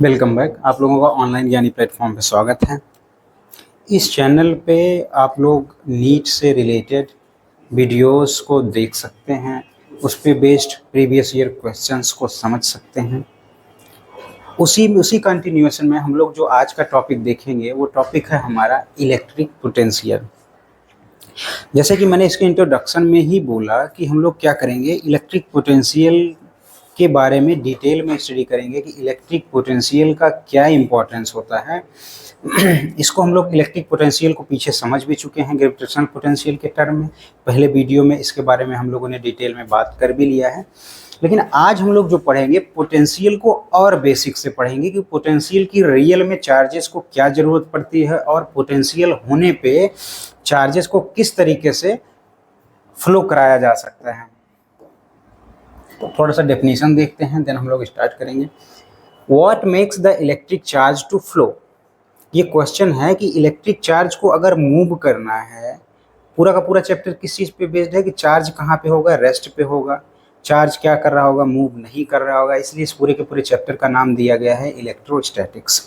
Welcome back. आप लोगों का ऑनलाइन ज्ञानी प्लेटफॉर्म पे स्वागत है। इस चैनल पे आप लोग नीट से रिलेटेड वीडियोस को देख सकते हैं, उस पे बेस्ड प्रीवियस ईयर क्वेश्चंस को समझ सकते हैं। उसी कंटिन्यूएशन में हम लोग जो आज का टॉपिक देखेंगे वो टॉपिक है हमारा इलेक्ट्रिक पोटेंशियल। जैसे कि मैंने इसके इंट्रोडक्शन में ही बोला कि हम लोग क्या करेंगे, इलेक्ट्रिक पोटेंशियल के बारे में डिटेल में स्टडी करेंगे कि इलेक्ट्रिक पोटेंशियल का क्या इम्पोर्टेंस होता है। इसको हम लोग इलेक्ट्रिक पोटेंशियल को पीछे समझ भी चुके हैं ग्रेविटेशनल पोटेंशियल के टर्म में। पहले वीडियो में इसके बारे में हम लोगों ने डिटेल में बात कर भी लिया है, लेकिन आज हम लोग जो पढ़ेंगे पोटेंशियल को और बेसिक से पढ़ेंगे कि पोटेंशियल की रियल में चार्जेस को क्या ज़रूरत पड़ती है और पोटेंशियल होने पे चार्जेस को किस तरीके से फ्लो कराया जा सकता है। तो थोड़ा सा डेफिनेशन देखते हैं, देन हम लोग स्टार्ट करेंगे। What makes the electric charge to flow. ये क्वेश्चन है कि इलेक्ट्रिक चार्ज को अगर मूव करना है, पूरा का पूरा चैप्टर किस चीज़ पे बेस्ड है कि चार्ज कहाँ पे होगा, रेस्ट पे होगा, चार्ज क्या कर रहा होगा, मूव नहीं कर रहा होगा। इसलिए इस पूरे के पूरे चैप्टर का नाम दिया गया है इलेक्ट्रोस्टैटिक्स।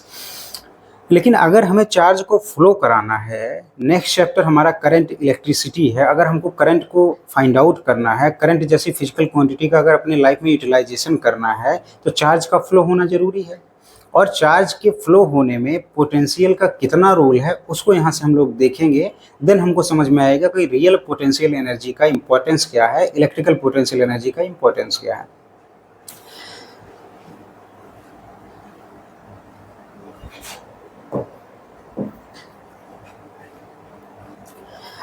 लेकिन अगर हमें चार्ज को फ्लो कराना है, नेक्स्ट चैप्टर हमारा करंट इलेक्ट्रिसिटी है। अगर हमको करंट को फाइंड आउट करना है, करंट जैसी फिजिकल क्वांटिटी का अगर अपने लाइफ में यूटिलाइजेशन करना है, तो चार्ज का फ्लो होना जरूरी है। और चार्ज के फ्लो होने में पोटेंशियल का कितना रोल है उसको यहाँ से हम लोग देखेंगे। देन हमको समझ में आएगा कि रियल पोटेंशियल एनर्जी का इंपॉर्टेंस क्या है, इलेक्ट्रिकल पोटेंशियल एनर्जी का इंपॉर्टेंस क्या है।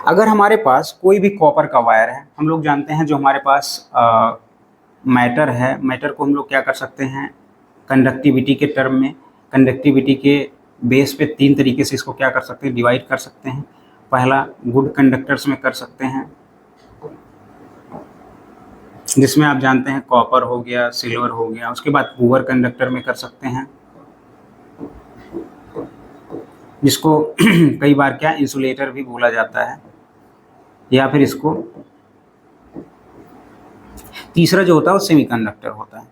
अगर हमारे पास कोई भी कॉपर का वायर है, हम लोग जानते हैं जो हमारे पास मैटर है, मैटर को हम लोग क्या कर सकते हैं, कंडक्टिविटी के टर्म में, कंडक्टिविटी के बेस पे तीन तरीके से इसको क्या कर सकते हैं, डिवाइड कर सकते हैं। पहला गुड कंडक्टर्स में कर सकते हैं, जिसमें आप जानते हैं कॉपर हो गया, सिल्वर हो गया। उसके बाद पुअर कंडक्टर में कर सकते हैं, जिसको कई बार क्या इंसुलेटर भी बोला जाता है, या फिर इसको तीसरा जो होता है वो सेमीकंडक्टर होता है।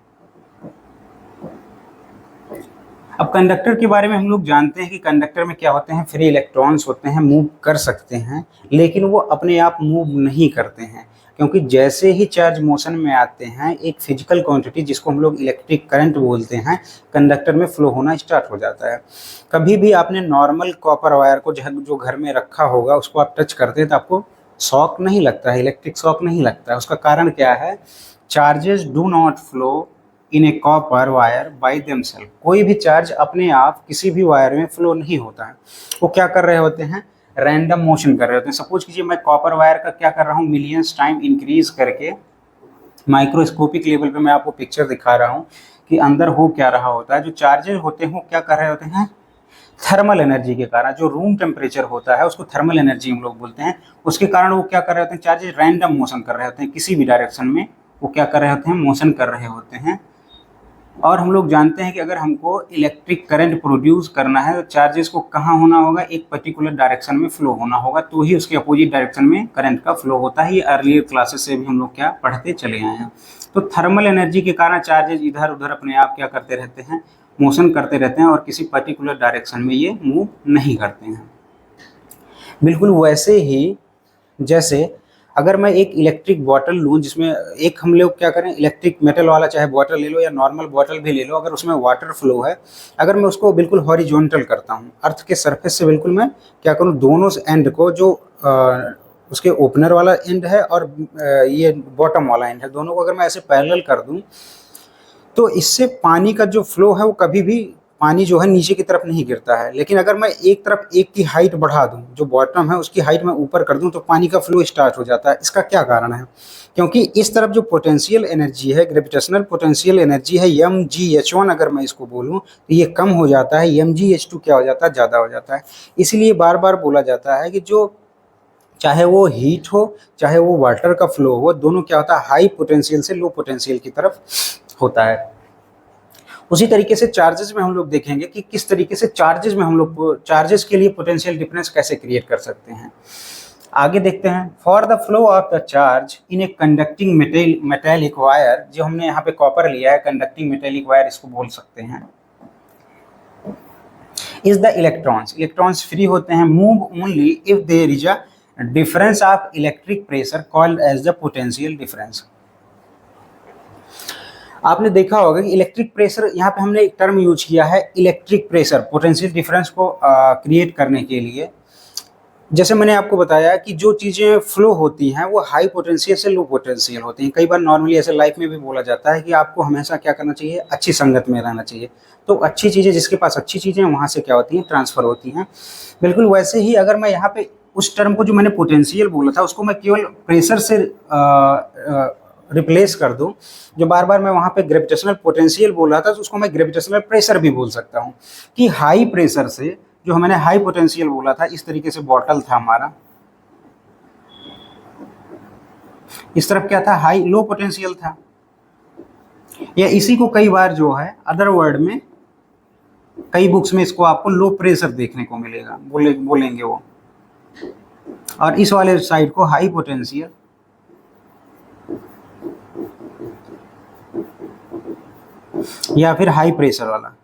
अब कंडक्टर के बारे में हम लोग जानते हैं कि कंडक्टर में क्या होते हैं, फ्री इलेक्ट्रॉन्स होते हैं, मूव कर सकते हैं, लेकिन वो अपने आप मूव नहीं करते हैं, क्योंकि जैसे ही चार्ज मोशन में आते हैं एक फिजिकल क्वांटिटी जिसको हम लोग इलेक्ट्रिक करंट बोलते हैं, कंडक्टर में फ्लो होना स्टार्ट हो जाता है। कभी भी आपने नॉर्मल कॉपर वायर को जो घर में रखा होगा उसको आप टच करते हैं तो आपको शॉक नहीं लगता है, इलेक्ट्रिक शॉक नहीं लगता है। उसका कारण क्या है, charges do not flow in a copper wire by themselves. कोई भी चार्ज अपने आप किसी भी वायर में फ्लो नहीं होता है, वो क्या कर रहे होते हैं, रैंडम मोशन कर रहे होते हैं। सपोज कीजिए मैं कॉपर वायर का क्या कर रहा हूँ, मिलियंस टाइम इंक्रीज करके माइक्रोस्कोपिक लेवल पे मैं आपको पिक्चर दिखा रहा हूँ कि अंदर हो क्या रहा होता है। जो चार्जेस होते हैं वो क्या कर रहे होते हैं, थर्मल एनर्जी के कारण, जो रूम टेम्परेचर होता है उसको थर्मल एनर्जी हम लोग बोलते हैं, उसके कारण वो क्या कर रहे होते हैं, चार्जेस रैंडम मोशन कर रहे होते हैं, किसी भी डायरेक्शन में वो क्या कर रहे होते हैं, मोशन कर रहे होते हैं। और हम लोग जानते हैं कि अगर हमको इलेक्ट्रिक करंट प्रोड्यूस करना है तो चार्जेस को कहाँ होना होगा, एक पर्टिकुलर डायरेक्शन में फ्लो होना होगा, तो ही उसके अपोजिट डायरेक्शन में करंट का फ्लो होता है। ये अर्लियर क्लासेस से भी हम लोग क्या पढ़ते चले आए हैं। तो थर्मल एनर्जी के कारण चार्जेस इधर उधर अपने आप क्या करते रहते हैं, मोशन करते रहते हैं, और किसी पर्टिकुलर डायरेक्शन में ये मूव नहीं करते हैं। बिल्कुल वैसे ही जैसे अगर मैं एक इलेक्ट्रिक बॉटल लूँ, जिसमें एक हम लोग क्या करें, इलेक्ट्रिक मेटल वाला चाहे बॉटल ले लो या नॉर्मल बॉटल भी ले लो, अगर उसमें वाटर फ्लो है, अगर मैं उसको बिल्कुल हॉरिजॉन्टल करता हूँ, अर्थ के सरफेस से बिल्कुल मैं क्या करूँ, दोनों एंड को, जो उसके ओपनर वाला एंड है और ये बॉटम वाला एंड है, दोनों को अगर मैं ऐसे पैरेलल कर दूँ तो इससे पानी का जो फ्लो है वो कभी भी, पानी जो है नीचे की तरफ नहीं गिरता है। लेकिन अगर मैं एक तरफ एक की हाइट बढ़ा दूं, जो बॉटम है उसकी हाइट मैं ऊपर कर दूं, तो पानी का फ्लो स्टार्ट हो जाता है। इसका क्या कारण है, क्योंकि इस तरफ जो पोटेंशियल एनर्जी है, ग्रेविटेशनल पोटेंशियल एनर्जी है mgh1, अगर मैं इसको बोलूं तो ये कम हो जाता है, mgh2 क्या हो जाता है, ज़्यादा हो जाता है। इसलिए बार बार बोला जाता है कि जो चाहे वो हीट हो चाहे वो वाटर का फ्लो हो, दोनों क्या होता है, हाई पोटेंशियल से लो पोटेंशियल की तरफ होता है। उसी तरीके से चार्जेस में हम लोग देखेंगे कि किस तरीके से चार्जेस में हम लोग चार्जेस के लिए पोटेंशियल डिफरेंस कैसे क्रिएट कर सकते हैं। आगे देखते हैं, for the flow of the charge in a conducting metallic wire, जो हमने यहाँ पे कॉपर लिया है, कंडक्टिंग मेटेलिक वायर इसको बोल सकते हैं। Is the electrons, electrons free होते हैं move only if there is a difference of electric pressure called as the potential difference. आपने देखा होगा कि इलेक्ट्रिक प्रेशर, यहाँ पे हमने एक टर्म यूज किया है इलेक्ट्रिक प्रेशर पोटेंशियल डिफरेंस को क्रिएट करने के लिए। जैसे मैंने आपको बताया कि जो चीज़ें फ्लो होती हैं वो हाई पोटेंशियल से लो पोटेंशियल होती हैं। कई बार नॉर्मली ऐसे लाइफ में भी बोला जाता है कि आपको हमेशा क्या करना चाहिए, अच्छी संगत में रहना चाहिए। तो अच्छी चीज़ें, जिसके पास अच्छी चीज़ें हैं वहाँ से क्या होती हैं, ट्रांसफ़र होती हैं। बिल्कुल वैसे ही अगर मैं यहाँ पे उस टर्म को जो मैंने पोटेंशियल बोला था उसको मैं केवल प्रेशर से रिप्लेस कर दूं, जो बार बार मैं वहाँ पे ग्रेविटेशनल पोटेंशियल बोल रहा था तो उसको मैं ग्रेविटेशनल प्रेशर भी बोल सकता हूँ। कि हाई प्रेशर से, जो मैंने हाई पोटेंशियल बोला था, इस तरीके से बॉटल था हमारा, इस तरफ क्या था, हाई लो पोटेंशियल था। या इसी को कई बार जो है अदर वर्ड में, कई बुक्स में इसको आपको लो प्रेशर देखने को मिलेगा, बोलेंगे वो। और इस वाले साइड को हाई पोटेंशियल या फिर हाई प्रेशर वाला।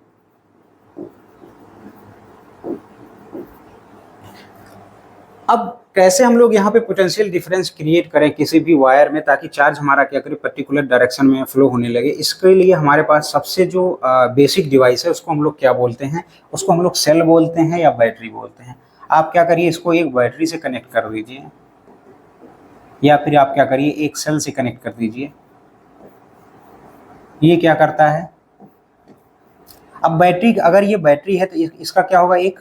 अब कैसे हम लोग यहाँ पे पोटेंशियल डिफरेंस क्रिएट करें किसी भी वायर में, ताकि चार्ज हमारा क्या करे, पर्टिकुलर डायरेक्शन में फ्लो होने लगे। इसके लिए हमारे पास सबसे जो बेसिक डिवाइस है उसको हम लोग क्या बोलते हैं, उसको हम लोग सेल बोलते हैं या बैटरी बोलते हैं। आप क्या करिए, इसको एक बैटरी से कनेक्ट कर दीजिए या फिर आप क्या करिए एक सेल से कनेक्ट कर दीजिए। ये क्या करता है, अब बैटरी, अगर ये बैटरी है तो इसका क्या होगा, एक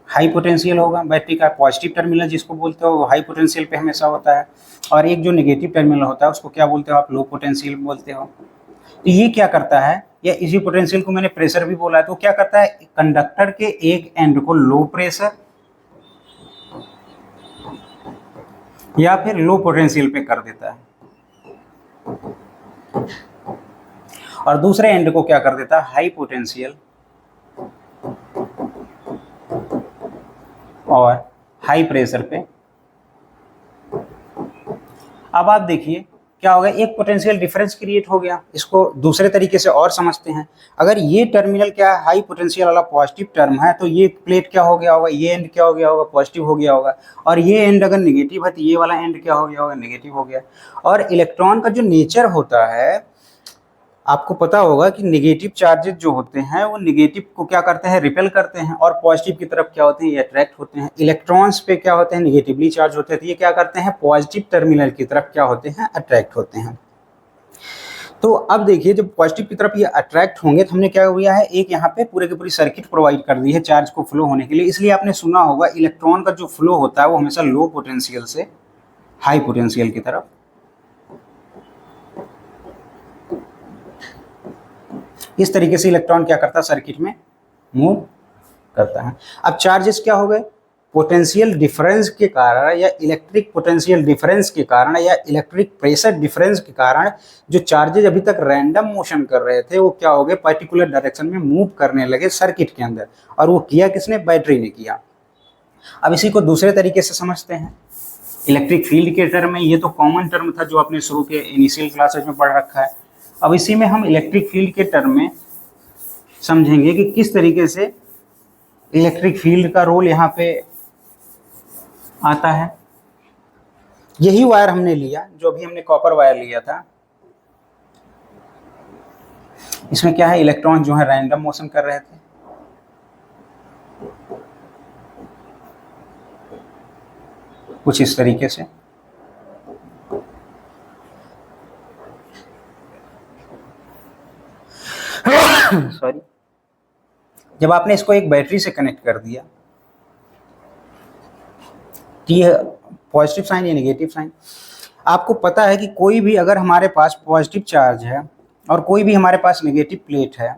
हाई पोटेंशियल होगा। बैटरी का पॉजिटिव टर्मिनल जिसको बोलते हो वो हाई पोटेंशियल पे हमेशा होता है, और एक जो नेगेटिव टर्मिनल होता है उसको क्या बोलते हो आप, लो पोटेंशियल बोलते हो। तो ये क्या करता है, या इसी पोटेंशियल को मैंने प्रेशर भी बोला है, तो क्या करता है, कंडक्टर के एक एंड को लो प्रेशर या फिर लो पोटेंशियल पे कर देता है, और दूसरे एंड को क्या कर देता है, हाई पोटेंशियल और हाई प्रेशर पे। अब आप देखिए क्या होगा, एक पोटेंशियल डिफरेंस क्रिएट हो गया। इसको दूसरे तरीके से और समझते हैं, अगर ये टर्मिनल क्या है, हाई पोटेंशियल वाला पॉजिटिव टर्म है, तो ये प्लेट क्या हो गया होगा, ये एंड क्या हो गया होगा, पॉजिटिव हो गया होगा। और ये एंड अगर नेगेटिव है तो ये वाला एंड क्या हो गया होगा, नेगेटिव हो गया। और इलेक्ट्रॉन का जो नेचर होता है, आपको पता होगा कि नेगेटिव चार्जेस जो होते हैं वो नेगेटिव को क्या करते हैं, रिपेल करते हैं, और पॉजिटिव की तरफ क्या होते हैं, ये अट्रैक्ट होते हैं। इलेक्ट्रॉन्स पे क्या होते हैं, नेगेटिवली चार्ज होते हैं, तो ये क्या करते हैं, पॉजिटिव टर्मिनल की तरफ क्या होते हैं, अट्रैक्ट होते हैं। तो अब देखिए, जब पॉजिटिव की तरफ ये अट्रैक्ट होंगे तो हमने क्या किया है, एक यहाँ पे पूरे की पूरी सर्किट प्रोवाइड कर दी है चार्ज को फ्लो होने के लिए। इसलिए आपने सुना होगा इलेक्ट्रॉन का जो फ्लो होता है वो हमेशा लो पोटेंशियल से हाई पोटेंशियल की तरफ, इस तरीके से इलेक्ट्रॉन क्या करता है, सर्किट में मूव करता है। अब चार्जेस क्या हो गए, पोटेंशियल डिफरेंस के कारण या इलेक्ट्रिक पोटेंशियल डिफरेंस के कारण या इलेक्ट्रिक प्रेशर डिफरेंस के कारण जो चार्जेस अभी तक रैंडम मोशन कर रहे थे वो क्या हो गए, पर्टिकुलर डायरेक्शन में मूव करने लगे सर्किट के अंदर। और वो किया किसने, बैटरी ने किया। अब इसी को दूसरे तरीके से समझते हैं, इलेक्ट्रिक फील्ड के टर्म में। ये तो कॉमन टर्म था जो आपने शुरू के इनिशियल क्लासेज में पढ़ रखा है। अब इसी में हम इलेक्ट्रिक फील्ड के टर्म में समझेंगे कि किस तरीके से इलेक्ट्रिक फील्ड का रोल यहाँ पे आता है। यही वायर हमने लिया, जो अभी हमने कॉपर वायर लिया था। इसमें क्या है, इलेक्ट्रॉन जो है रैंडम मोशन कर रहे थे। कुछ इस तरीके से। सॉरी, जब आपने इसको एक बैटरी से कनेक्ट कर दिया, ये पॉजिटिव साइन या नेगेटिव साइन। आपको पता है कि कोई भी अगर हमारे पास पॉजिटिव चार्ज है और कोई भी हमारे पास नेगेटिव प्लेट है,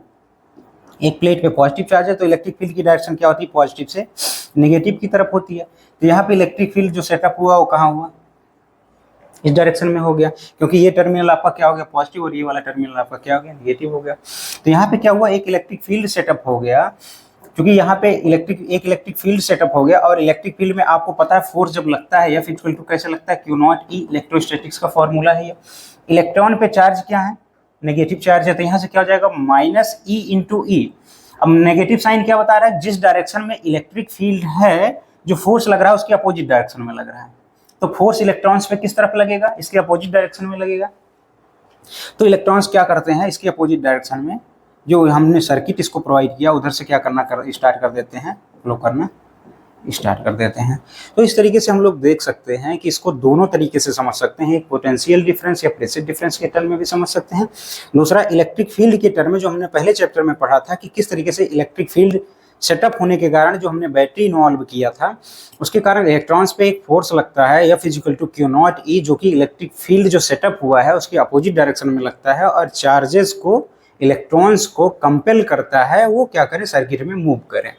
एक प्लेट पे पॉजिटिव चार्ज है तो इलेक्ट्रिक फील्ड की डायरेक्शन क्या होती है, पॉजिटिव से नेगेटिव की तरफ होती है। तो यहाँ पे इलेक्ट्रिक फील्ड जो सेटअप हुआ वो कहाँ हुआ, इस डायरेक्शन में हो गया, क्योंकि ये टर्मिनल आपका क्या हो गया, पॉजिटिव, और ये वाला टर्मिनल आपका क्या हो गया, नेगेटिव हो गया। तो यहाँ पे क्या हुआ, एक इलेक्ट्रिक फील्ड सेटअप हो गया, क्योंकि यहाँ पे एक इलेक्ट्रिक फील्ड सेटअप हो गया। और इलेक्ट्रिक फील्ड में आपको पता है फोर्स जब लगता है F इक्वल टू कैसे लगता है, Q0 E, इलेक्ट्रोस्टैटिक्स का फॉर्मूला है ये। इलेक्ट्रॉन पे चार्ज क्या है, नेगेटिव चार्ज है, तो यहाँ से क्या हो जाएगा, माइनस E इंटू ई। अब नेगेटिव साइन क्या बता रहा है, जिस डायरेक्शन में इलेक्ट्रिक फील्ड है, जो फोर्स लग रहा है उसके अपोजिट डायरेक्शन में लग रहा है। तो फोर्स इलेक्ट्रॉन्स पे किस तरफ लगेगा, इसके अपोजिट डायरेक्शन में लगेगा। तो इलेक्ट्रॉन्स क्या करते हैं, इसके अपोजिट डायरेक्शन में जो हमने सर्किट इसको प्रोवाइड किया उधर से क्या करना स्टार्ट कर देते हैं, फ्लो करना स्टार्ट कर देते हैं। तो इस तरीके से हम लोग देख सकते हैं कि इसको दोनों तरीके से समझ सकते हैं, एक पोटेंशियल डिफरेंस या प्रेशर डिफरेंस के टर्म में भी समझ सकते हैं, दूसरा इलेक्ट्रिक फील्ड के टर्म में जो हमने पहले चैप्टर में पढ़ा था कि किस तरीके से इलेक्ट्रिक फील्ड सेटअप होने के कारण जो हमने बैटरी इन्वॉल्व किया था उसके कारण इलेक्ट्रॉन्स पे एक फोर्स लगता है F equal to Q naught E, जो कि इलेक्ट्रिक फील्ड जो सेटअप हुआ है उसके अपोजिट डायरेक्शन में लगता है और चार्जेस को, इलेक्ट्रॉन्स को कंपेल करता है वो क्या करें, सर्किट में मूव करें।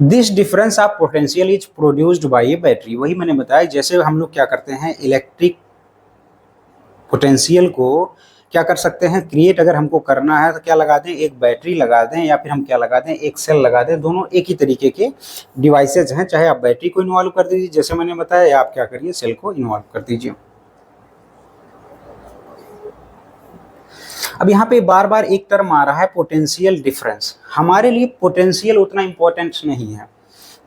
This difference of potential is produced by A battery. वही मैंने बताया, जैसे हम लोग क्या करते हैं, इलेक्ट्रिक पोटेंशियल को क्या कर सकते हैं, क्रिएट अगर हमको करना है तो क्या लगा दें, एक बैटरी लगा दें या फिर हम क्या लगा दें, एक सेल लगा दें। दोनों एक ही तरीके के डिवाइसेज हैं, चाहे आप बैटरी को इन्वॉल्व कर दीजिए जैसे मैंने बताया, या आप क्या करिए, सेल को इन्वॉल्व कर दीजिए। अब यहाँ पे बार बार एक टर्म आ रहा है पोटेंशियल डिफरेंस। हमारे लिए पोटेंशियल उतना इंपॉर्टेंट नहीं है।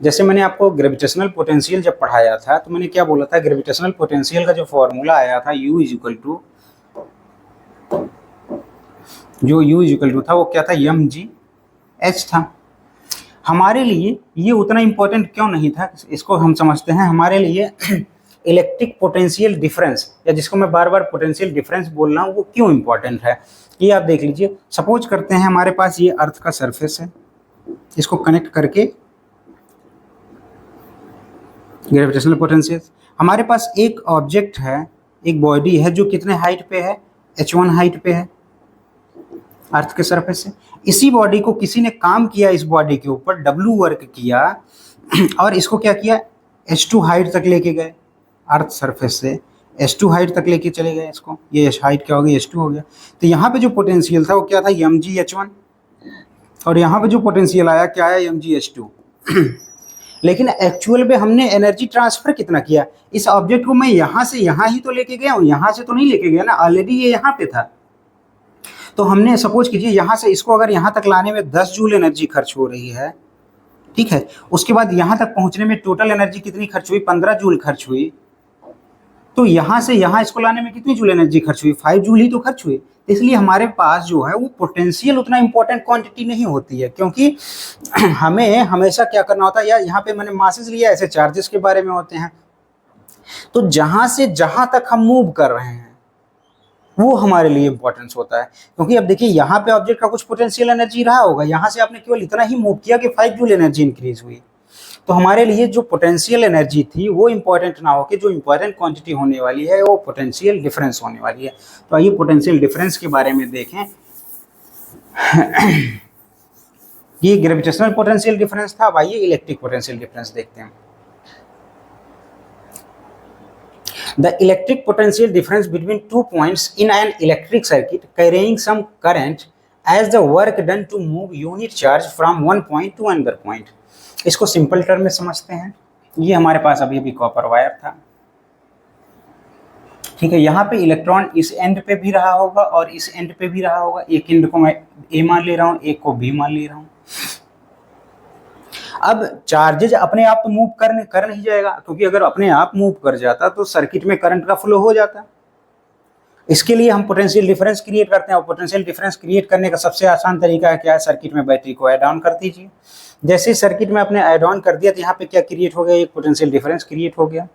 जैसे मैंने आपको ग्रेविटेशनल पोटेंशियल जब पढ़ाया था तो मैंने क्या बोला था, ग्रेविटेशनल पोटेंशियल का जो फॉर्मूला आया था U इक्वल टू, जो U इक्वल टू था वो क्या था, mgh था। हमारे लिए ये उतना इंपॉर्टेंट क्यों नहीं था, इसको हम समझते हैं। हमारे लिए इलेक्ट्रिक पोटेंशियल डिफरेंस, या जिसको मैं बार बार पोटेंशियल डिफरेंस बोल रहा हूँ, वो क्यों इंपॉर्टेंट है ये आप देख लीजिए। सपोज करते हैं हमारे पास ये अर्थ का सरफेस है, इसको कनेक्ट करके ग्रेविटेशनल पोटेंशियल, हमारे पास एक ऑब्जेक्ट है, एक बॉडी है जो कितने हाइट पे है, h1 हाइट पे है अर्थ के सरफेस से। इसी बॉडी को किसी ने काम किया, इस बॉडी के ऊपर W वर्क किया और इसको क्या किया, h2 हाइट तक लेके गए, अर्थ सरफेस से h2 हाइट तक लेके चले गए इसको। ये हाइट क्या हो गई, h2 हो गया। तो यहाँ पे जो पोटेंशियल था वो क्या था, mgh1, और यहाँ पे जो पोटेंशियल आया क्या है, mgh2। लेकिन एक्चुअल में हमने एनर्जी ट्रांसफर कितना किया, इस ऑब्जेक्ट को मैं यहाँ से यहाँ ही तो लेके गया हूँ, यहाँ से तो नहीं लेके गया ना, ऑलरेडी ये यहाँ पे था। तो हमने सपोज कीजिए यहाँ से इसको अगर यहाँ तक लाने में 10 जूल एनर्जी खर्च हो रही है, ठीक है, उसके बाद यहाँ तक पहुँचने में टोटल एनर्जी कितनी खर्च हुई, 15 जूल खर्च हुई। तो यहाँ से यहाँ इसको लाने में कितनी जूल एनर्जी खर्च हुई, 5 जूल ही तो खर्च हुई। इसलिए हमारे पास जो है वो पोटेंशियल उतना इंपॉर्टेंट क्वांटिटी नहीं होती है, क्योंकि हमें हमेशा क्या करना होता है, या यहाँ पे मैंने मासेस लिया, ऐसे चार्जेस के बारे में होते हैं। तो जहाँ से जहाँ तक हम मूव कर रहे हैं वो हमारे लिए इंपॉर्टेंस होता है, क्योंकि अब देखिए यहाँ पे ऑब्जेक्ट का कुछ पोटेंशियल एनर्जी रहा होगा, यहाँ से आपने केवल इतना ही मूव किया कि 5 जूल एनर्जी इंक्रीज हुई। तो हमारे लिए जो पोटेंशियल एनर्जी थी वो इंपॉर्टेंट ना हो कि जो इंपॉर्टेंट क्वांटिटी होने वाली है वो पोटेंशियल डिफरेंस होने वाली है। तो आइए पोटेंशियल डिफरेंस के बारे में देखें। ये ग्रेविटेशनल पोटेंशियल डिफरेंस था। अब आइए इलेक्ट्रिक पोटेंशियल डिफरेंस देखते हैं। The electric potential difference between 2 points in an electric circuit carrying some current as the work done to move unit charge from one point to another point। इसको simple term में समझते हैं। ये हमारे पास अभी copper wire था, ठीक है। यहाँ पे इलेक्ट्रॉन इस एंड पे भी रहा होगा और इस एंड पे भी रहा होगा। एक एंड को मैं ए मान ले रहा हूँ, एक को बी मान ले रहा हूँ। अब चार्जेज अपने आप तो मूव कर नहीं जाएगा, क्योंकि अगर अपने आप मूव कर जाता तो सर्किट में करंट का फ्लो हो जाता। इसके लिए हम पोटेंशियल डिफरेंस क्रिएट करते हैं, और पोटेंशियल डिफरेंस क्रिएट करने का सबसे आसान तरीका है क्या है, सर्किट में बैटरी को ऐड ऑन कर दीजिए। जैसे सर्किट में आपने ऐड ऑन कर दिया तो यहाँ पे क्या क्रिएट हो गया, एक पोटेंशियल डिफरेंस क्रिएट हो गया।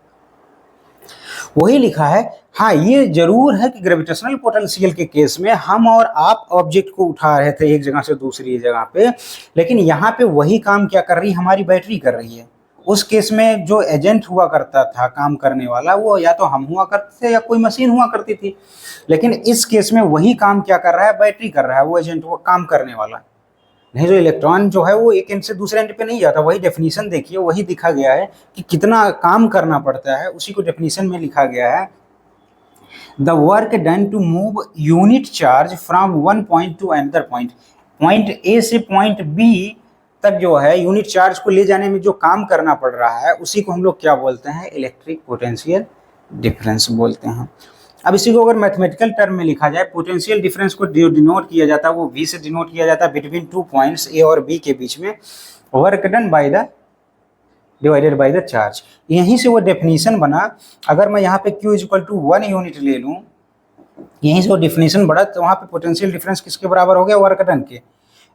वही लिखा है। हाँ, ये जरूर है कि ग्रेविटेशनल पोटेंशियल के केस में हम और आप ऑब्जेक्ट को उठा रहे थे एक जगह से दूसरी जगह पे, लेकिन यहाँ पे वही काम क्या कर रही है, हमारी बैटरी कर रही है। उस केस में जो एजेंट हुआ करता था काम करने वाला, वो या तो हम हुआ करते थे या कोई मशीन हुआ करती थी। लेकिन इस केस में वही काम क्या कर रहा है, बैटरी कर रहा है, वो एजेंट वो काम करने वाला। नहीं, जो इलेक्ट्रॉन जो है वो एक एंड से दूसरे एंड पे नहीं जाता। वही डेफिनेशन देखिए, वही दिखा गया है कि कितना काम करना पड़ता है, उसी को डेफिनेशन में लिखा गया है। The work done to move unit charge from one point to another point. Point A से पॉइंट बी तक जो है यूनिट चार्ज को ले जाने में जो काम करना पड़ रहा है, उसी को हम लोग क्या बोलते हैं, इलेक्ट्रिक पोटेंशियल डिफरेंस बोलते हैं। अब इसी को अगर मैथमेटिकल टर्म में लिखा जाए, पोटेंशियल डिफरेंस को जो डिनोट किया जाता है वो V से डिनोट किया जाता है बिटवीन 2 पॉइंट्स A और B के बीच में, work done by the divided by the charge. यहीं से वो डेफिनेशन बना। अगर मैं यहाँ पे Q इक्वल टू 1 यूनिट ले लूँ, यहीं से वो डेफिनेशन बढ़ा, तो वहाँ पे पोटेंशियल डिफरेंस किसके बराबर हो गया, वर्क डन के।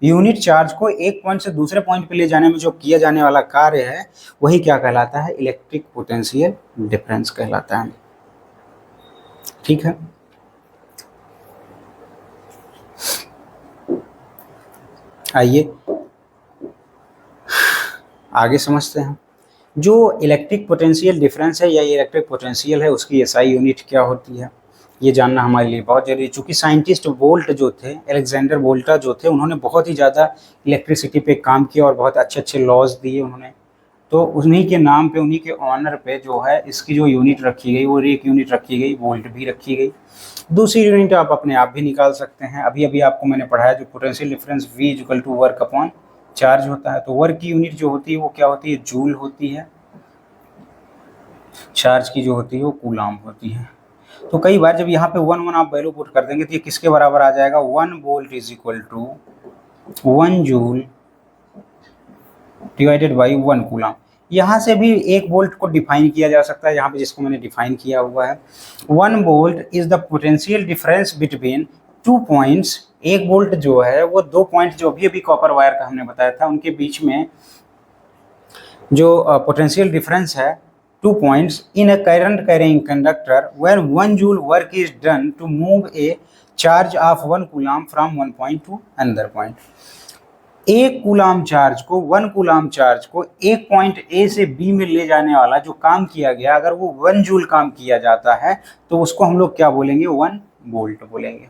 यूनिट चार्ज को एक पॉइंट से दूसरे पॉइंट पे ले जाने में जो किया जाने वाला कार्य है वही क्या कहलाता है, इलेक्ट्रिक पोटेंशियल डिफरेंस कहलाता है। ठीक है, आइए आगे समझते हैं। जो इलेक्ट्रिक पोटेंशियल डिफरेंस है या इलेक्ट्रिक पोटेंशियल है, उसकी एसआई यूनिट क्या होती है, ये जानना हमारे लिए बहुत जरूरी है। चूँकि साइंटिस्ट वोल्ट जो थे, अलेक्जेंडर वोल्टा जो थे, उन्होंने बहुत ही ज़्यादा इलेक्ट्रिसिटी पे काम किया और बहुत अच्छे अच्छे लॉज दिए उन्होंने। तो उन्हीं के नाम पे, उन्हीं के ऑनर पे जो है इसकी जो यूनिट रखी गई वो एक यूनिट रखी गई, वोल्ट भी रखी गई। दूसरी यूनिट आप अपने आप भी निकाल सकते हैं। अभी अभी आपको मैंने पढ़ाया जो potential difference V equal to work upon charge होता है, तो वर्क की यूनिट जो होती है वो क्या होती है, जूल होती है। चार्ज की जो होती है वो कूलाम होती है। तो कई बार जब यहाँ पे 1 आप वैल्यू पुट कर देंगे तो ये किसके बराबर आ जाएगा, 1 volt is equal to 1 joule divided by 1 coulomb. यहाँ से भी 1 वोल्ट को डिफाइन किया जा सकता है, यहाँ पे जिसको मैंने डिफाइन किया हुआ है। 1 volt is the potential difference between 2 points. 1 volt जो है वो 2 पॉइंट जो अभी कॉपर वायर का हमने बताया था उनके बीच में जो पोटेंशियल डिफरेंस है 2 points in a current carrying conductor when 1 joule work is done to move a charge of 1 coulomb from one point to another point। 1 coulomb charge को, 1 कूलाम चार्ज को एक पॉइंट A से B में ले जाने वाला जो काम किया गया, अगर वो 1 जूल काम किया जाता है तो उसको हम लोग क्या बोलेंगे, 1 वोल्ट बोलेंगे।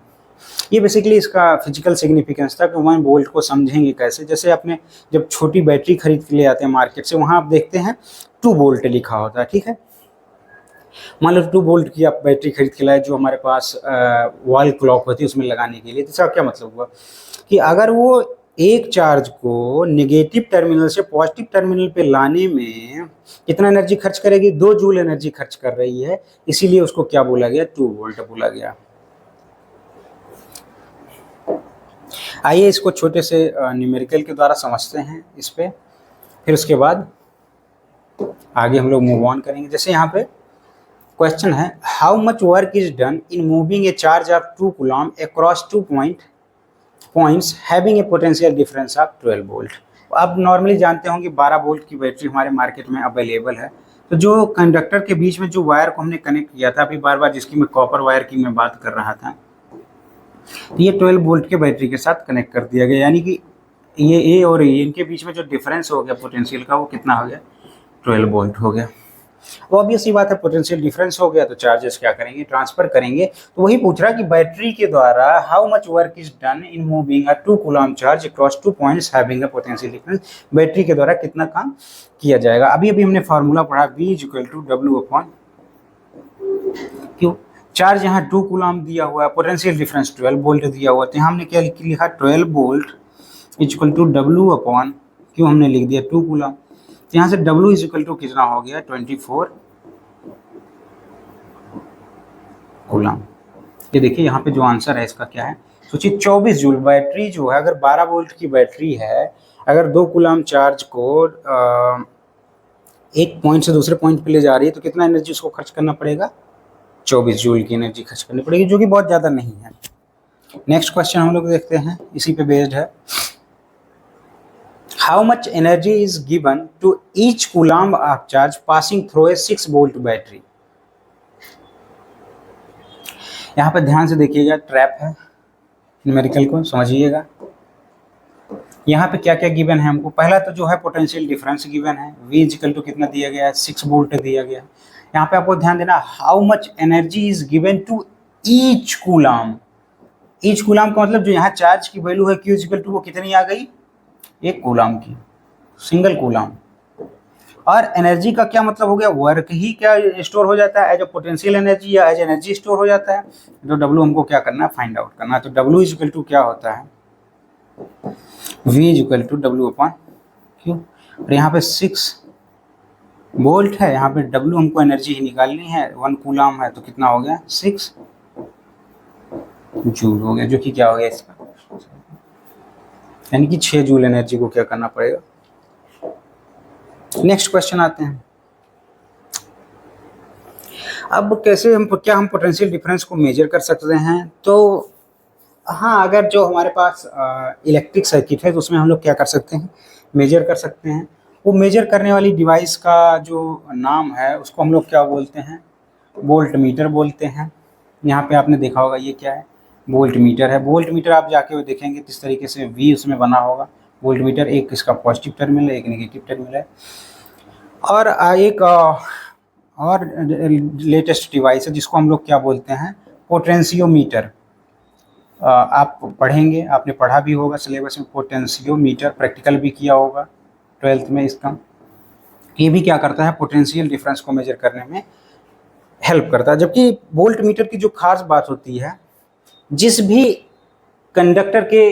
ये बेसिकली इसका फिजिकल सिग्निफिकेंस था कि 1 वोल्ट को समझेंगे कैसे। जैसे आपने जब छोटी बैटरी खरीद के ले आते हैं मार्केट से, वहाँ आप देखते हैं 2 वोल्ट लिखा होता है। ठीक है, मान लो 2 वोल्ट की आप बैटरी खरीद के लाए जो हमारे पास वॉल क्लॉक होती है उसमें लगाने के लिए। तो इसका क्या मतलब हुआ कि अगर वो एक चार्ज को नेगेटिव टर्मिनल से पॉजिटिव टर्मिनल पे लाने में कितना एनर्जी खर्च करेगी, 2 जूल एनर्जी खर्च कर रही है, इसीलिए उसको क्या बोला गया, 2 वोल्ट बोला गया। आइए इसको छोटे से न्यूमेरिकल के द्वारा समझते हैं इस पे, फिर उसके बाद आगे हम लोग मूव ऑन करेंगे। जैसे यहाँ पे क्वेश्चन है, how much work is done in moving A charge of 2 coulomb across 2 points having a potential difference of 12 volt. आप नॉर्मली जानते होंगे 12 वोल्ट की बैटरी हमारे मार्केट में अवेलेबल है। तो जो कंडक्टर के बीच में जो वायर को हमने कनेक्ट किया था, अभी बार बार जिसकी मैं कॉपर वायर की मैं बात कर रहा था, ये 12 वोल्ट के बैटरी के साथ कनेक्ट कर दिया गया। यानी कि ये ए और ए इनके बीच में जो डिफरेंस हो गया पोटेंशियल का वो कितना हो गया, 12 वोल्ट हो गया। वो ऑब्वियस सी बात है, पोटेंशियल डिफरेंस हो गया तो चार्जेस क्या करेंगे, ट्रांसफर करेंगे। तो वही पूछ रहा कि बैटरी के द्वारा how much work is done in moving a 2 coulomb charge across 2 points having a potential difference. Battery के द्वारा कितना काम किया जाएगा। अभी अभी हमने फार्मूला पढ़ा V equal to W upon Q। Charge यहाँ 2 कूलम दिया हुआ है, पोटेंशियल डिफरेंस 12 वोल्ट दिया हुआ है, तो यहाँ हमने क्या लिखा, 12 volt equal to W upon Q हमने लिख दिया 2 कूलम। तो यहाँ से W इज इक्वल टू कितना हो गया, 24 कूलम। ये देखिए यहाँ पे जो आंसर है इसका क्या है, सोचिए 24 जूल। बैटरी जो है, अगर 12 वोल्ट की बैटरी है, अगर 2 कूलम चार्ज को एक पॉइंट से दूसरे पॉइंट पे ले जा रही है तो कितना एनर्जी उसको खर्च करना पड़ेगा, 24 जूल की एनर्जी खर्च करनी पड़ेगी, जो कि बहुत ज़्यादा नहीं है। नेक्स्ट क्वेश्चन हम लोग देखते हैं, इसी पे बेस्ड है। How much energy is given to each coulomb of charge passing through a 6 volt battery? यहाँ पर ध्यान से देखिएगा, ट्रैप है, न्यूमेरिकल को समझिएगा। यहाँ पे क्या क्या गिवन है हमको, पहला तो जो है पोटेंशियल डिफरेंस गिवन है, V इक्वल टू कितना दिया गया है, 6 वोल्ट दिया गया है। यहाँ पे आपको ध्यान देना, how much energy is given to each coulomb. Each coulomb का मतलब जो यहाँ चार्ज की वैल्यू है Q इक्वल टू वो कितनी आ गई, 1 कूलम की, सिंगल कूलम। और एनर्जी का क्या मतलब हो गया, वर्क ही क्या स्टोर हो जाता है, एज अ पोटेंशियल एनर्जी या एज एनर्जी स्टोर हो जाता है। तो W हमको क्या करना है, फाइंड आउट करना है। तो W इज इक्वल टू क्या होता है, V is equal to W upon Q। और यहाँ पे 6 वोल्ट है, यहाँ पे W हमको एनर्जी ही निकालनी है, 1 कूलम है तो कितना हो गया 6 जूल हो गया, जो कि क्या हो गया इसका, यानी कि 6 जूल एनर्जी को क्या करना पड़ेगा। नेक्स्ट क्वेश्चन आते हैं। अब कैसे हम, क्या हम पोटेंशियल डिफरेंस को मेजर कर सकते हैं? तो हाँ, अगर जो हमारे पास इलेक्ट्रिक सर्किट है तो उसमें हम लोग क्या कर सकते हैं, मेजर कर सकते हैं। वो मेजर करने वाली डिवाइस का जो नाम है उसको हम लोग क्या बोलते हैं, वोल्ट मीटर बोलते हैं। यहाँ पे आपने देखा होगा ये क्या है, वोल्ट मीटर है। वोल्ट मीटर आप जाके वो देखेंगे किस तरीके से वी उसमें बना होगा। वोल्ट मीटर, एक इसका पॉजिटिव टर्मिनल है, एक नेगेटिव टर्मिनल है। और एक और लेटेस्ट डिवाइस है जिसको हम लोग क्या बोलते हैं, पोटेंशियोमीटर। आप पढ़ेंगे, आपने पढ़ा भी होगा सिलेबस में, पोटेंशियोमीटर प्रैक्टिकल भी किया होगा 12th में इसका। ये भी क्या करता है, पोटेंशियल डिफरेंस को मेजर करने में हेल्प करता है। जबकि वोल्ट मीटर की जो खास बात होती है, जिस भी कंडक्टर के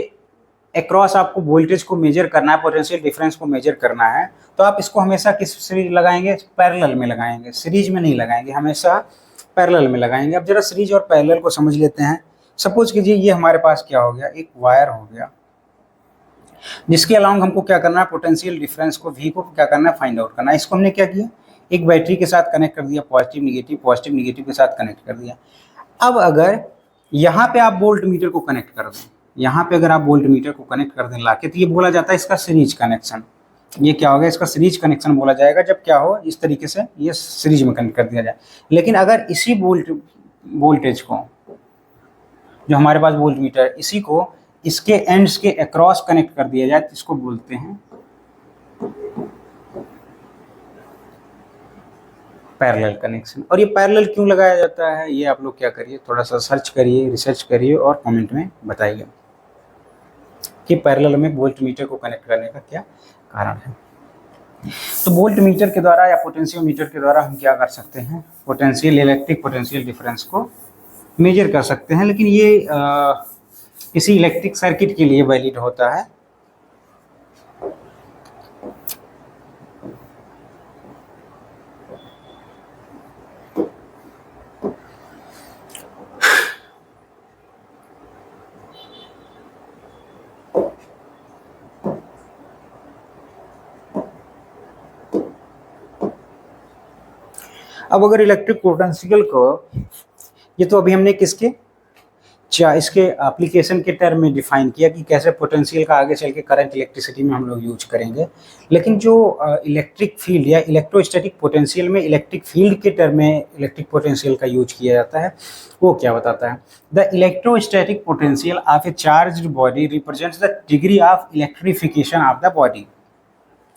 अक्रॉस आपको वोल्टेज को मेजर करना है, पोटेंशियल डिफरेंस को मेजर करना है, तो आप इसको हमेशा किस सीरीज लगाएंगे, पैरेलल में लगाएंगे, सीरीज में नहीं लगाएंगे, हमेशा पैरेलल में लगाएंगे। अब जरा सीरीज और पैरेलल को समझ लेते हैं। सपोज कीजिए ये हमारे पास क्या हो गया, एक वायर हो गया, जिसके अलाउंग हमको क्या करना है, पोटेंशियल डिफरेंस को V को क्या करना है, फाइंड आउट करना है। इसको हमने क्या किया, एक बैटरी के साथ कनेक्ट कर दिया, पॉजिटिव निगेटिव के साथ कनेक्ट कर दिया। अब अगर यहाँ पे आप वोल्ट मीटर को कनेक्ट कर दें, यहाँ पे अगर आप वोल्ट मीटर को कनेक्ट कर दें लाके, तो ये बोला जाता है इसका सीरीज कनेक्शन। ये क्या होगा, इसका सीरीज कनेक्शन बोला जाएगा जब क्या हो, इस तरीके से ये सीरीज में कनेक्ट कर दिया जाए। लेकिन अगर इसी वोल्टेज को, जो हमारे पास वोल्ट मीटर, इसी को इसके एंड्स के अक्रॉस कनेक्ट कर दिया जाए तो इसको बोलते हैं पैरेलल कनेक्शन। और ये पैरेलल क्यों लगाया जाता है, ये आप लोग क्या करिए, थोड़ा सा सर्च करिए, रिसर्च करिए और कमेंट में बताइए कि पैरेलल में वोल्ट मीटर को कनेक्ट करने का क्या कारण है। तो वोल्ट मीटर के द्वारा या पोटेंशियोमीटर के द्वारा हम क्या कर सकते हैं, पोटेंशियल, इलेक्ट्रिक पोटेंशियल डिफरेंस को मेजर कर सकते हैं। लेकिन ये किसी इलेक्ट्रिक सर्किट के लिए वैलिड होता है। अब अगर इलेक्ट्रिक पोटेंशियल को, ये तो अभी हमने किसके, इसके एप्लीकेशन के टर्म में डिफाइन किया कि कैसे पोटेंशियल का आगे चल के करंट इलेक्ट्रिसिटी में हम लोग यूज करेंगे। लेकिन जो इलेक्ट्रिक फील्ड या इलेक्ट्रोस्टैटिक पोटेंशियल में इलेक्ट्रिक फील्ड के टर्म में इलेक्ट्रिक पोटेंशियल का यूज किया जाता है, वो क्या बताता है, the electrostatic potential of A charged body represents the degree of electrification of the body.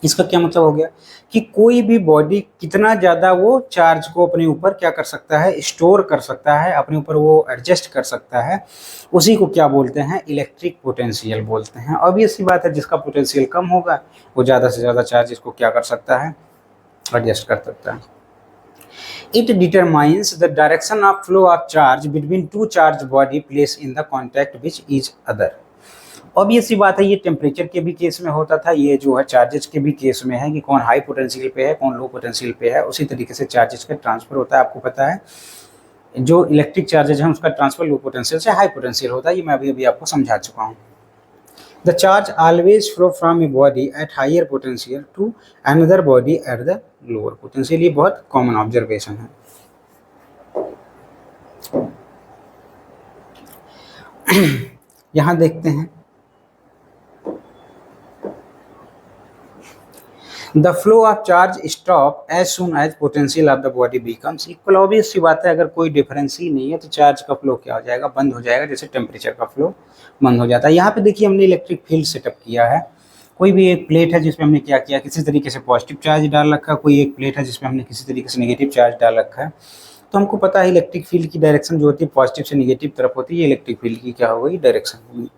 इसका क्या मतलब हो गया कि कोई भी बॉडी कितना ज़्यादा वो चार्ज को अपने ऊपर क्या कर सकता है, स्टोर कर सकता है, अपने ऊपर वो एडजस्ट कर सकता है, उसी को क्या बोलते हैं, इलेक्ट्रिक पोटेंशियल बोलते हैं। ऑब्वियस सी बात है, जिसका पोटेंशियल कम होगा वो ज़्यादा से ज़्यादा चार्ज इसको क्या कर सकता है, एडजस्ट कर सकता है। It determines the direction of flow of charge between two charged body placed in the contact with each other। Obvious सी बात है, ये टेम्परेचर के भी केस में होता था, ये जो है चार्जेस के भी केस में है कि कौन हाई पोटेंशियल पे है, कौन लो पोटेंशियल पे है। उसी तरीके से चार्जेस का ट्रांसफर होता है। आपको पता है जो इलेक्ट्रिक चार्जेज हैं उसका ट्रांसफर लो पोटेंशियल से हाई पोटेंशियल होता है, ये मैं अभी आपको समझा चुका हूँ। The charge always flow from a body at higher potential to another body at the lower potential. ये बहुत कॉमन ऑब्जर्वेशन है। यहाँ देखते हैं, the flow of charge stop as soon as potential of the body becomes equal. Obvious सी बात है, अगर कोई डिफरेंस ही नहीं है तो चार्ज का फ्लो क्या हो जाएगा, बंद हो जाएगा, जैसे टेम्परेचर का फ्लो बंद हो जाता है। यहाँ पे देखिए हमने इलेक्ट्रिक फील्ड सेटअप किया है। कोई भी एक प्लेट है जिसमें हमने क्या किया, किसी तरीके से पॉजिटिव चार्ज डाल रखा है, कोई एक प्लेट है जिसमें हमने किसी तरीके से नेगेटिव चार्ज डाल रखा है। तो हमको पता है इलेक्ट्रिक फील्ड की डायरेक्शन जो होती है पॉजिटिव से नेगेटिव तरफ होती है, ये इलेक्ट्रिक फील्ड की क्या होगी, डायरेक्शन होगी।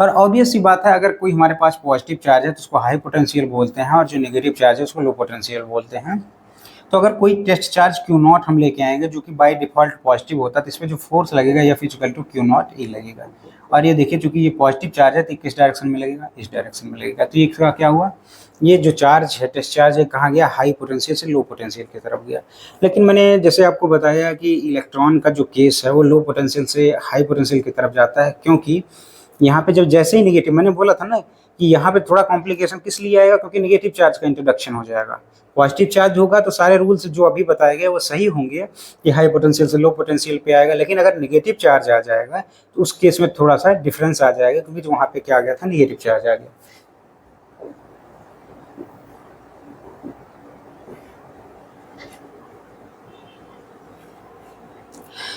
और ऑब्वियस सी बात है, अगर कोई हमारे पास पॉजिटिव चार्ज है तो उसको हाई पोटेंशियल बोलते हैं, और जो नेगेटिव चार्ज है उसको लो पोटेंशियल बोलते हैं। तो अगर कोई टेस्ट चार्ज Q0 हम लेके आएंगे जो कि बाय डिफॉल्ट पॉजिटिव होता है, तो इसमें जो फोर्स लगेगा या फिजिकल टू Q0 E लगेगा। और ये देखिए चूंकि ये पॉजिटिव चार्ज है तो किस डायरेक्शन में लगेगा, इस डायरेक्शन में लगेगा। तो ये इसका क्या हुआ, ये जो चार्ज है, टेस्ट चार्ज है, कहाँ गया, हाई पोटेंशियल से लो पोटेंशियल की तरफ गया। लेकिन मैंने जैसे आपको बताया कि इलेक्ट्रॉन का जो केस है वो लो पोटेंशियल से हाई पोटेंशियल की तरफ जाता है, क्योंकि यहाँ पे जब जैसे ही निगेटिव, मैंने बोला था ना कि यहाँ पे थोड़ा कॉम्प्लिकेशन किस लिए आएगा, क्योंकि निगेटिव चार्ज का इंट्रोडक्शन हो जाएगा। पॉजिटिव चार्ज होगा तो सारे रूल्स जो अभी बताए गए वो सही होंगे कि हाई पोटेंशियल से लो पोटेंशियल पे आएगा, लेकिन अगर निगेटिव चार्ज आ जाएगा तो उस केस में थोड़ा सा डिफरेंस आ जाएगा, क्योंकि वहाँ पे क्या आ गया था, निगेटिव चार्ज आ गया।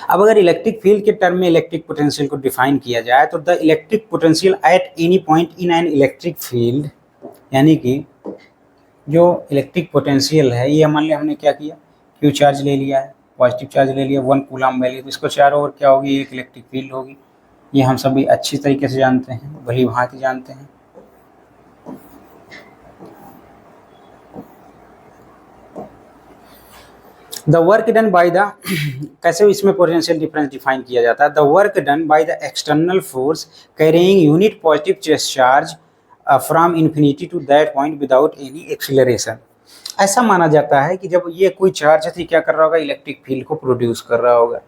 अब अगर इलेक्ट्रिक फील्ड के टर्म में इलेक्ट्रिक पोटेंशियल को डिफाइन किया जाए तो the electric potential at any point in an electric field, यानी कि जो इलेक्ट्रिक पोटेंशियल है ये मान लिया हमने क्या किया, क्यू चार्ज ले लिया है, पॉजिटिव चार्ज ले लिया, 1 कूलम वैल्यू, तो इसको चारों ओर क्या होगी, एक इलेक्ट्रिक फील्ड होगी। ये हम सभी अच्छी तरीके से जानते हैं, भली भांति जानते हैं। The work done by the कैसे इसमें पोटेंशियल डिफरेंस डिफाइन किया जाता है, the work done by the external force carrying unit positive charge from infinity to that point without any acceleration. ऐसा माना जाता है कि जब ये कोई चार्ज है तो क्या कर रहा होगा, इलेक्ट्रिक फील्ड को प्रोड्यूस कर रहा होगा।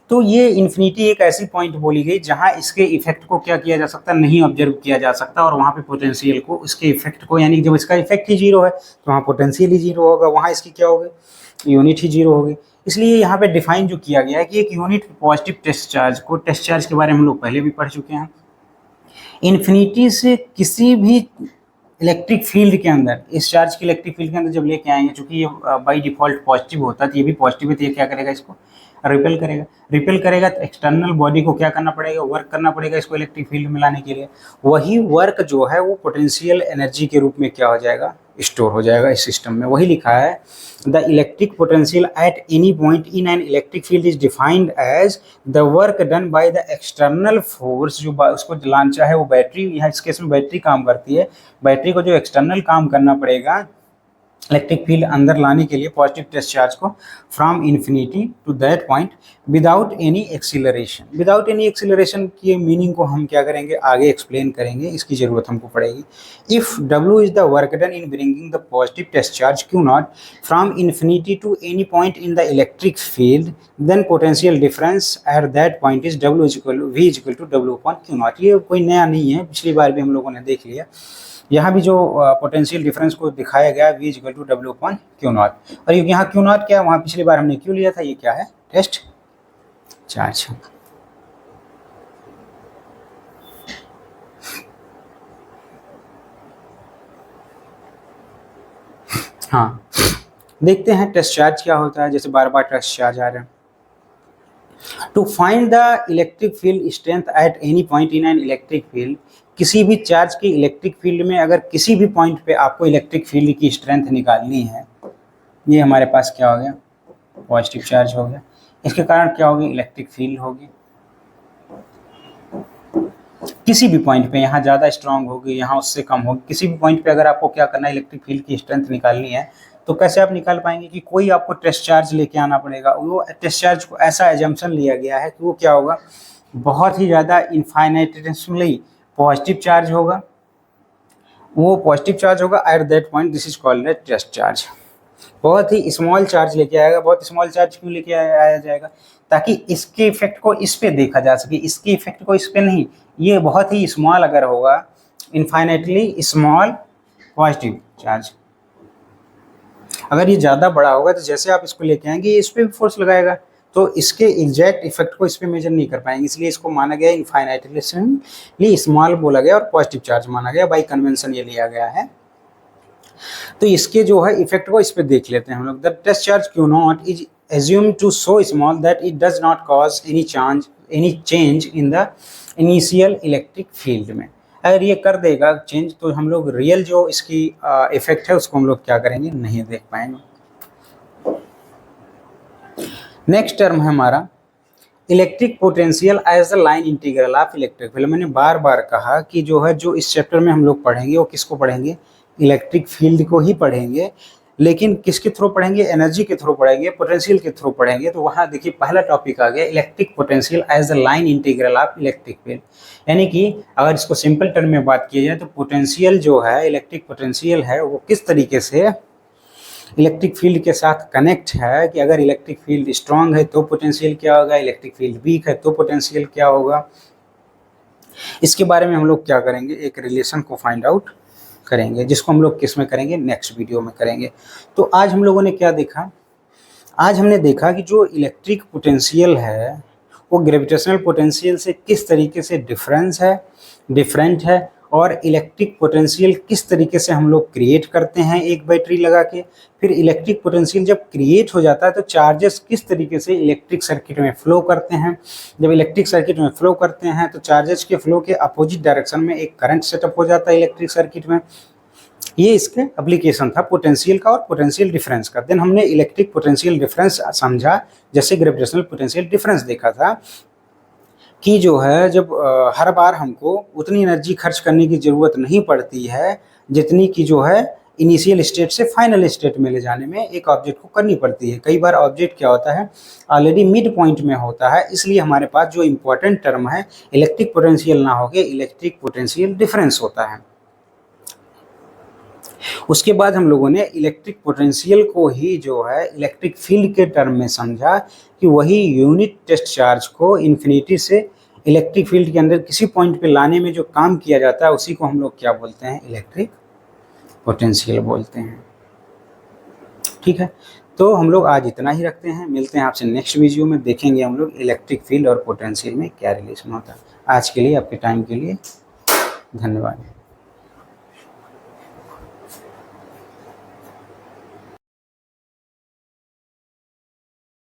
तो ये इन्फिनिटी एक ऐसी पॉइंट बोली गई जहां इसके इफेक्ट को क्या किया जा सकता, नहीं ऑब्जर्व किया जा सकता, और वहां पे पोटेंशियल को, इसके इफेक्ट को, यानी जब इसका इफेक्ट ही जीरो है तो वहाँ पोटेंशियल ही जीरो होगा, वहाँ इसकी क्या होगी, यूनिट ही जीरो होगी। इसलिए यहाँ पे डिफाइन जो किया गया है कि एक यूनिट पॉजिटिव टेस्ट चार्ज को, टेस्ट चार्ज के बारे में हम लोग पहले भी पढ़ चुके हैं, इन्फिनिटी से किसी भी इलेक्ट्रिक फील्ड के अंदर, इस चार्ज के इलेक्ट्रिक फील्ड के अंदर जब लेके आएंगे, चूंकि ये बाय डिफॉल्ट पॉजिटिव होता है तो ये भी पॉजिटिव है, तो ये क्या करेगा, इसको रिपेल करेगा। रिपेल करेगा तो एक्सटर्नल बॉडी को क्या करना पड़ेगा, वर्क करना पड़ेगा इसको इलेक्ट्रिक फील्ड में लाने के लिए। वही वर्क जो है वो पोटेंशियल एनर्जी के रूप में क्या हो जाएगा, स्टोर हो जाएगा इस सिस्टम में। वही लिखा है, the electric potential at any point in an electric field is defined as the work done by the external force, जो उसको जलाना चाहे वो बैटरी, यहाँ इस केस में बैटरी काम करती है, बैटरी को जो एक्सटर्नल काम करना पड़ेगा इलेक्ट्रिक फील्ड अंदर लाने के लिए पॉजिटिव टेस्ट चार्ज को, from infinity to that point without any acceleration. Without any acceleration की मीनिंग को हम क्या करेंगे, आगे एक्सप्लेन करेंगे, इसकी जरूरत हमको पड़ेगी। If W is the work done in bringing the positive test charge Q not from infinity to any point in the electric field, then potential difference at that point is W is equal V is equal to W upon Q not. ये कोई नया नहीं है, पिछली बार भी हम लोगों ने देख लिया। यहाँ भी जो पोटेंशियल डिफरेंस को दिखाया गया V equal to W upon Q not, और यहाँ Q नॉट क्या है, वहाँ पिछली बार हमने Q लिया था, ये क्या है, टेस्ट चार्ज। हाँ, देखते हैं टेस्ट चार्ज क्या होता है, जैसे बार बार टेस्ट चार्ज आ रहे हैं। To find the electric field strength at any point in an electric field, किसी भी चार्ज की इलेक्ट्रिक फील्ड में अगर किसी भी पॉइंट पे आपको इलेक्ट्रिक फील्ड की स्ट्रेंथ निकालनी है, ये हमारे पास क्या हो गया, पॉजिटिव चार्ज हो गया, इसके कारण क्या होगी, इलेक्ट्रिक फील्ड होगी। किसी भी पॉइंट पे, यहाँ ज़्यादा स्ट्रांग होगी, यहाँ उससे कम होगी, किसी भी पॉइंट पे अगर आपको क्या करना है, इलेक्ट्रिक फील्ड की स्ट्रेंथ निकालनी है, तो कैसे आप निकाल पाएंगे कि कोई आपको टेस्ट चार्ज लेके आना पड़ेगा। वो टेस्ट चार्ज को ऐसा एजम्पशन लिया गया है कि वो क्या होगा, बहुत ही ज़्यादा इनफाइनाइटेशनली पॉजिटिव चार्ज होगा, वो पॉजिटिव चार्ज होगा at that point, this is called a test charge. बहुत ही स्मॉल चार्ज लेके आएगा। बहुत स्मॉल चार्ज क्यों लेके आया जाएगा, ताकि इसके इफेक्ट को इस पे देखा जा सके, इसके इफेक्ट को इस पे नहीं। ये बहुत ही स्मॉल अगर होगा, इनफाइनाइटली स्मॉल पॉजिटिव चार्ज, अगर ये ज़्यादा बड़ा होगा तो जैसे आप इसको लेके आएंगे, ये इस पर भी फोर्स लगाएगा, तो इसके एग्जैक्ट इफेक्ट को इस पर मेजर नहीं कर पाएंगे। इसलिए इसको माना गया इनफाइनाइटली स्मॉल बोला गया और पॉजिटिव चार्ज माना गया, बाई कन्वेंशन ये लिया गया है। तो इसके जो है इफेक्ट को इस पर देख लेते हैं हम लोग। The test charge Q not is assumed to so small that it does not cause any change in the initial electric field में। अगर ये कर देगा चेंज तो हम लोग रियल जो इसकी इफेक्ट है उसको हम लोग क्या करेंगे, नहीं देख पाएंगे। नेक्स्ट टर्म है हमारा electric potential as the line integral of electric field. मैंने बार बार कहा कि जो है, जो इस चैप्टर में हम लोग पढ़ेंगे वो किसको पढ़ेंगे, इलेक्ट्रिक फील्ड को ही पढ़ेंगे। लेकिन किसके थ्रू पढ़ेंगे, एनर्जी के थ्रू पढ़ेंगे, पोटेंशियल के थ्रू पढ़ेंगे। तो वहाँ देखिए पहला टॉपिक आ गया electric potential as the line integral of electric field. यानी कि अगर इसको सिंपल टर्म में बात की जाए तो पोटेंशियल जो है, इलेक्ट्रिक पोटेंशियल है, वो किस तरीके से इलेक्ट्रिक फील्ड के साथ कनेक्ट है कि अगर इलेक्ट्रिक फील्ड स्ट्रांग है तो पोटेंशियल क्या होगा, इलेक्ट्रिक फील्ड वीक है तो पोटेंशियल क्या होगा। इसके बारे में हम लोग क्या करेंगे, एक रिलेशन को फाइंड आउट करेंगे, जिसको हम लोग किस में करेंगे, नेक्स्ट वीडियो में करेंगे। तो आज हम लोगों ने क्या देखा, आज हमने देखा कि जो इलेक्ट्रिक पोटेंशियल है वो ग्रेविटेशनल पोटेंशियल से किस तरीके से डिफरेंट है, और इलेक्ट्रिक पोटेंशियल किस तरीके से हम लोग क्रिएट करते हैं एक बैटरी लगा के। फिर इलेक्ट्रिक पोटेंशियल जब क्रिएट हो जाता है तो चार्जेस किस तरीके से इलेक्ट्रिक सर्किट में फ्लो करते हैं। जब इलेक्ट्रिक सर्किट में फ्लो करते हैं तो चार्जेस के फ्लो के अपोजिट डायरेक्शन में एक करंट सेटअप हो जाता है इलेक्ट्रिक सर्किट में। ये इसके एप्लीकेशन था पोटेंशियल का और पोटेंशियल डिफरेंस का। देन हमने इलेक्ट्रिक पोटेंशियल डिफरेंस समझा, जैसे ग्रेविटेशनल पोटेंशियल डिफरेंस देखा था कि जो है जब हर बार हमको उतनी एनर्जी खर्च करने की ज़रूरत नहीं पड़ती है जितनी कि जो है इनिशियल स्टेट से फाइनल स्टेट में ले जाने में एक ऑब्जेक्ट को करनी पड़ती है। कई बार ऑब्जेक्ट क्या होता है, ऑलरेडी मिड पॉइंट में होता है, इसलिए हमारे पास जो इम्पोर्टेंट टर्म है इलेक्ट्रिक पोटेंशियल ना होके इलेक्ट्रिक पोटेंशियल डिफरेंस होता है। उसके बाद हम लोगों ने इलेक्ट्रिक पोटेंशियल को ही जो है इलेक्ट्रिक फील्ड के टर्म में समझा कि वही यूनिट टेस्ट चार्ज को इन्फिनिटी से इलेक्ट्रिक फील्ड के अंदर किसी पॉइंट पे लाने में जो काम किया जाता है उसी को हम लोग क्या बोलते हैं, इलेक्ट्रिक पोटेंशियल बोलते हैं। ठीक है, तो हम लोग आज इतना ही रखते हैं, मिलते हैं आपसे नेक्स्ट वीडियो में, देखेंगे हम लोग इलेक्ट्रिक फील्ड और पोटेंशियल में क्या रिलेशन होता है। आज के लिए आपके टाइम के लिए धन्यवाद।